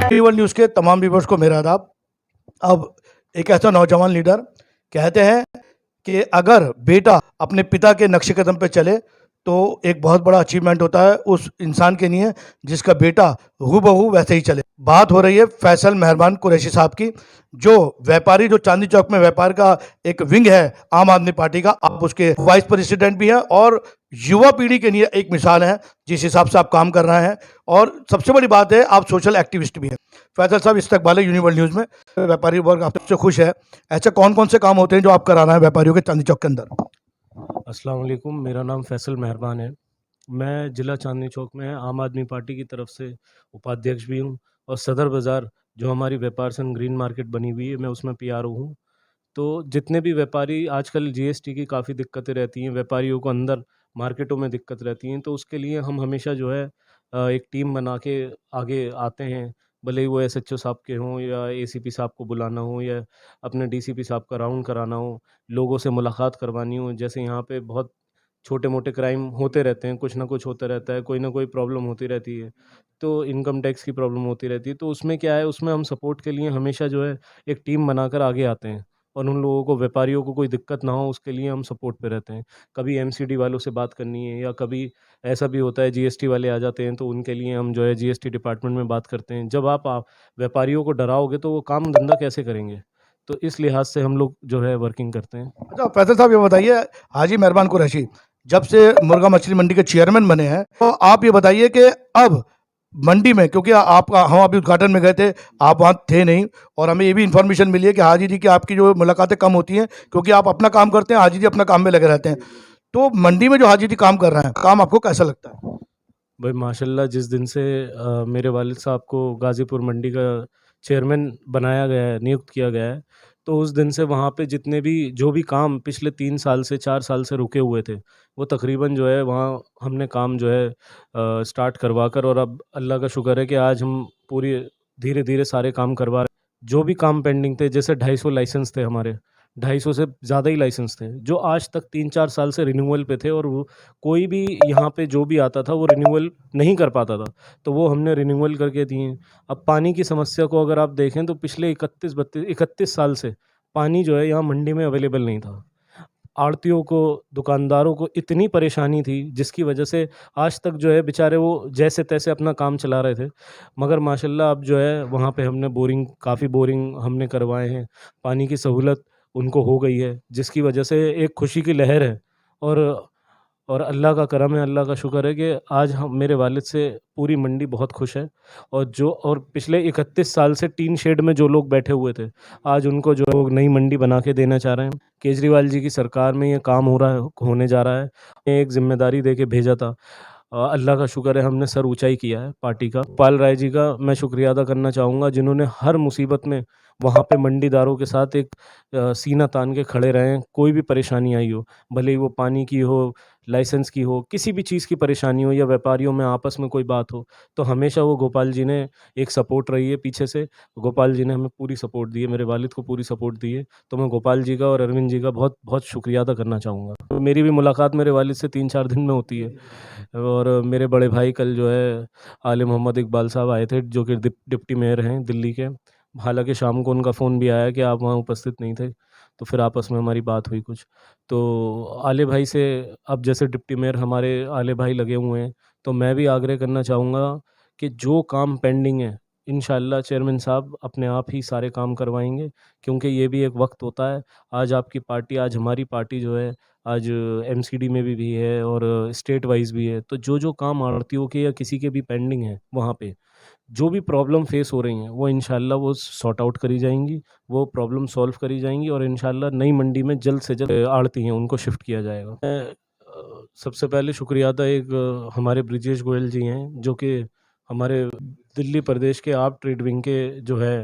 केवल न्यूज़ के तमाम व्यूवर्स को मेरा आदाब। अब एक ऐसा नौजवान लीडर कहते हैं कि अगर बेटा अपने पिता के नक्शे कदम पे चले तो एक बहुत बड़ा अचीवमेंट होता है उस इंसान के लिए जिसका बेटा हूबहू वैसे ही चले। बात हो रही है फैसल मेहरबान कुरैशी साहब की, जो व्यापारी जो चांदनी चौक में व्यापार का एक विंग है आम आदमी पार्टी का। आप उसके वाइस प्रेसिडेंट भी हैं और युवा पीढ़ी के लिए एक मिसाल है जिस हिसाब से आप काम कर रहे हैं। और सबसे बड़ी बात है आप सोशल एक्टिविस्ट भी हैं। फैसल साहब, इस्तकबाल है यूनिवर्ल्ड न्यूज़ में। व्यापारी वर्ग आपसे खुश है। ऐसे कौन कौन से काम होते हैं जो आप करा रहे हैं व्यापारियों के चांदनी चौक के अंदर? अस्सलाम वालेकुम, मेरा नाम फैसल मेहरबान है। मैं ज़िला चांदनी चौक में आम आदमी पार्टी की तरफ से उपाध्यक्ष भी हूँ और सदर बाज़ार जो हमारी व्यापार संघ ग्रीन मार्केट बनी हुई है, मैं उसमें पीआरओ हूँ। तो जितने भी व्यापारी आजकल जीएसटी की काफ़ी दिक्कतें रहती हैं, व्यापारियों को अंदर मार्केटों में दिक्कत रहती हैं, तो उसके लिए हम हमेशा जो है एक टीम बना के आगे आते हैं। भले ही वो एसएचओ साहब के हों या एसीपी साहब को बुलाना हो या अपने डीसीपी साहब का राउंड कराना हो, लोगों से मुलाकात करवानी हो। जैसे यहाँ पे बहुत छोटे-मोटे क्राइम होते रहते हैं, कुछ ना कुछ होता रहता है, कोई ना कोई प्रॉब्लम होती रहती है। तो इनकम टैक्स की प्रॉब्लम होती रहती है, तो उसमें क्या है, उसमें हम सपोर्ट के लिए हमेशा जो है एक टीम बनाकर आगे आते हैं और उन लोगों को, व्यापारियों को कोई दिक्कत ना हो उसके लिए हम सपोर्ट पे रहते हैं। कभी एमसीडी वालों से बात करनी है या कभी ऐसा भी होता है जीएसटी वाले आ जाते हैं, तो उनके लिए हम जो है जीएसटी डिपार्टमेंट में बात करते हैं। जब आप व्यापारियों को डराओगे तो वो काम धंधा कैसे करेंगे? तो इस लिहाज से हम लोग जो है वर्किंग करते हैं। अच्छा फैसल साहब, ये बताइए, हाजी मेहरबान कुरैशी जब से मुर्गा मछली मंडी के चेयरमैन बने हैं, तो आप ये बताइए कि अब मंडी में, क्योंकि आप हम अभी उद्घाटन में गए थे, आप वहाँ थे नहीं, और हमें ये भी इन्फॉर्मेशन मिली है कि हाजी जी की आपकी जो मुलाकातें कम होती हैं क्योंकि आप अपना काम करते हैं, हाजी जी अपना काम में लगे रहते हैं। तो मंडी में जो हाजी जी काम कर रहे हैं, काम आपको कैसा लगता है? भाई माशाल्लाह, जिस दिन से मेरे वालिद साहब को गाज़ीपुर मंडी का चेयरमैन बनाया गया है, नियुक्त किया गया है, तो उस दिन से वहाँ पे जितने भी जो भी काम पिछले 3 साल से 4 साल से रुके हुए थे, वो तकरीबन जो है वहाँ हमने काम जो है स्टार्ट करवा कर, और अब अल्लाह का शुक्र है कि आज हम पूरी धीरे-धीरे सारे काम करवा रहे हैं। जो भी काम पेंडिंग थे, जैसे 250 लाइसेंस थे हमारे, 250 से ज़्यादा ही लाइसेंस थे, जो आज तक 3-4 साल से रिन्यूअल पे थे, और वो कोई भी यहाँ पे जो भी आता था वो रिन्यूअल नहीं कर पाता था, तो वो हमने रिन्यूअल करके दिए। अब पानी की समस्या को अगर आप देखें तो पिछले 31 साल से पानी जो है यहाँ मंडी में अवेलेबल नहीं था। आढ़तियों को, दुकानदारों को इतनी परेशानी थी जिसकी वजह से आज तक जो है बेचारे वो जैसे-तैसे अपना काम चला रहे थे। मगर माशाल्लाह अब जो है वहाँ पे हमने काफ़ी बोरिंग हमने करवाए हैं, पानी की सहूलत उनको हो गई है, जिसकी वजह से एक खुशी की लहर है। और अल्लाह का करम है, अल्लाह का शुक्र है कि आज हम, मेरे वालिद से पूरी मंडी बहुत खुश है। और पिछले 31 साल से टीन शेड में जो लोग बैठे हुए थे, आज उनको जो है वो नई मंडी बना के देना चाह रहे हैं। केजरीवाल जी की सरकार में ये काम होने जा रहा है। एक ज़िम्मेदारी दे के भेजा था। अल्लाह का शुक्र है हमने सर ऊँचाई किया है पार्टी का। पाल राय जी का मैं शुक्रिया अदा करना चाहूँगा, जिन्होंने हर मुसीबत में वहाँ पे मंडीदारों के साथ एक सीना तान के खड़े रहे हैं। कोई भी परेशानी आई हो, भले ही वो पानी की हो, लाइसेंस की हो, किसी भी चीज़ की परेशानी हो या व्यापारियों में आपस में कोई बात हो, तो हमेशा वो गोपाल जी ने एक सपोर्ट रही है पीछे से। गोपाल जी ने हमें पूरी सपोर्ट दी है, मेरे वालिद को पूरी सपोर्ट दी है। तो मैं गोपाल जी का और अरविंद जी का बहुत बहुत शुक्रिया अदा करना चाहूँगा। तो मेरी भी मुलाकात मेरे वालिद से 3-4 दिन में होती है। और मेरे बड़े भाई कल जो है आले मोहम्मद इकबाल साहब आए थे, जो कि डिप्टी मेयर हैं दिल्ली के। हालाँकि शाम को उनका फ़ोन भी आया कि आप वहाँ उपस्थित नहीं थे, तो फिर आपस में हमारी बात हुई कुछ। तो आले भाई से, अब जैसे डिप्टी मेयर हमारे आले भाई लगे हुए हैं, तो मैं भी आग्रह करना चाहूँगा कि जो काम पेंडिंग है, इंशाअल्लाह चेयरमैन साहब अपने आप ही सारे काम करवाएँगे, क्योंकि ये भी एक वक़्त होता है। आज आपकी पार्टी, आज हमारी पार्टी जो है, आज एमसीडी में भी है और स्टेट वाइज़ भी है। तो जो काम आढ़तियों के या किसी के भी पेंडिंग है, वहाँ पे जो भी प्रॉब्लम फेस हो रही हैं, वो इंशाअल्लाह वो सॉर्ट आउट करी जाएँगी, वो प्रॉब्लम सॉल्व करी जाएँगी, और इंशाअल्लाह नई मंडी में जल्द से जल्द आढ़ती हैं उनको शिफ्ट किया जाएगा। मैं सबसे पहले शुक्रिया अदा हमारे ब्रिजेश गोयल जी हैं, जो कि हमारे दिल्ली प्रदेश के आप ट्रेड विंग के जो है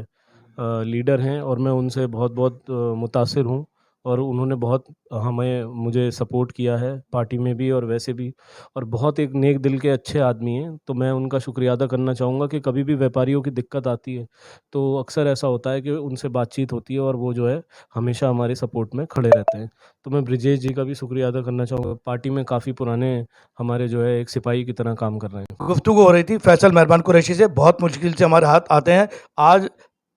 लीडर हैं, और मैं उनसे बहुत-बहुत मुतासिर हूँ। और उन्होंने बहुत मुझे सपोर्ट किया है पार्टी में भी और वैसे भी, और बहुत एक नेक दिल के अच्छे आदमी हैं। तो मैं उनका शुक्रिया अदा करना चाहूँगा कि कभी भी व्यापारियों की दिक्कत आती है, तो अक्सर ऐसा होता है कि उनसे बातचीत होती है और वो जो है हमेशा हमारे सपोर्ट में खड़े रहते हैं। तो मैं ब्रिजेश जी का भी शुक्रिया अदा करना चाहूँगा, पार्टी में काफ़ी पुराने हमारे जो है एक सिपाही की तरह काम कर रहे हैं। गुफ्तगू हो रही थी फैसल मेहरबान कुरैशी से, बहुत मुश्किल से हमारे हाथ आते हैं। आज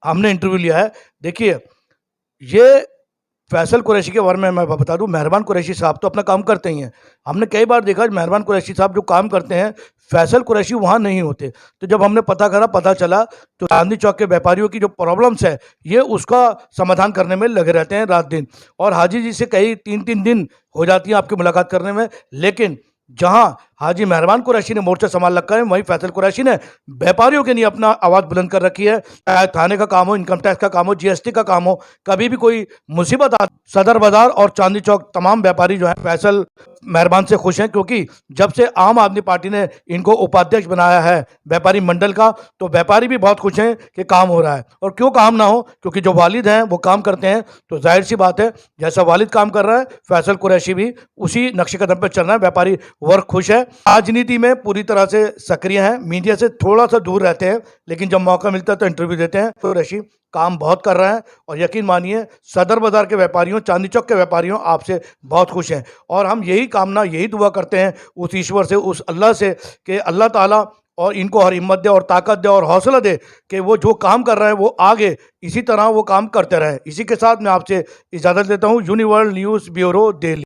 हमने इंटरव्यू लिया है। देखिए, ये फैसल कुरैशी के बारे में मैं बता दूं, मेहरबान कुरैशी साहब तो अपना काम करते ही हैं। हमने कई बार देखा मेहरबान कुरैशी साहब जो काम करते हैं, फैसल कुरैशी वहाँ नहीं होते। तो जब हमने पता चला तो चांदनी चौक के व्यापारियों की जो प्रॉब्लम्स है, ये उसका समाधान करने में लगे रहते हैं रात दिन। और हाजी जी से कई 3-3 दिन हो जाती है आपकी मुलाकात करने में, लेकिन जहाँ हाजी मेहरबान कुरैशी ने मोर्चा संभाल रखा है, वहीं फैसल कुरैशी ने व्यापारियों के लिए अपना आवाज़ बुलंद कर रखी है। चाहे थाने का काम हो, इनकम टैक्स का काम हो, जीएसटी का काम हो, कभी भी कोई मुसीबत आ, सदर बाजार और चांदनी चौक तमाम व्यापारी जो है फैसल मेहरबान से खुश हैं, क्योंकि जब से आम आदमी पार्टी ने इनको उपाध्यक्ष बनाया है व्यापारी मंडल का, तो व्यापारी भी बहुत खुश हैं कि काम हो रहा है। और क्यों काम ना हो, क्योंकि जो वालिद हैं वो काम करते हैं, तो जाहिर सी बात है जैसा वालिद काम कर रहा है, फैसल कुरैशी भी उसी नक्शे कदम पर चल रहा है। व्यापारी वर्ग खुश है। राजनीति में पूरी तरह से सक्रिय हैं, मीडिया से थोड़ा सा दूर रहते हैं, लेकिन जब मौका मिलता है तो इंटरव्यू देते हैं। तो ऋषि काम बहुत कर रहे हैं और यकीन मानिए सदर बाजार के व्यापारियों, चांदनी चौक के व्यापारियों आपसे बहुत खुश हैं। और हम यही कामना, यही दुआ करते हैं उस ईश्वर से, उस अल्लाह से, कि अल्लाह ताला और इनको हर हिम्मत दे और ताकत दे और हौसला दे कि वो जो काम कर रहे हैं वो आगे इसी तरह वो काम करते रहें। इसी के साथ मैं आपसे इजाज़त लेता हूँ। यूनिवर्ल्ड न्यूज़ ब्यूरो, दिल्ली।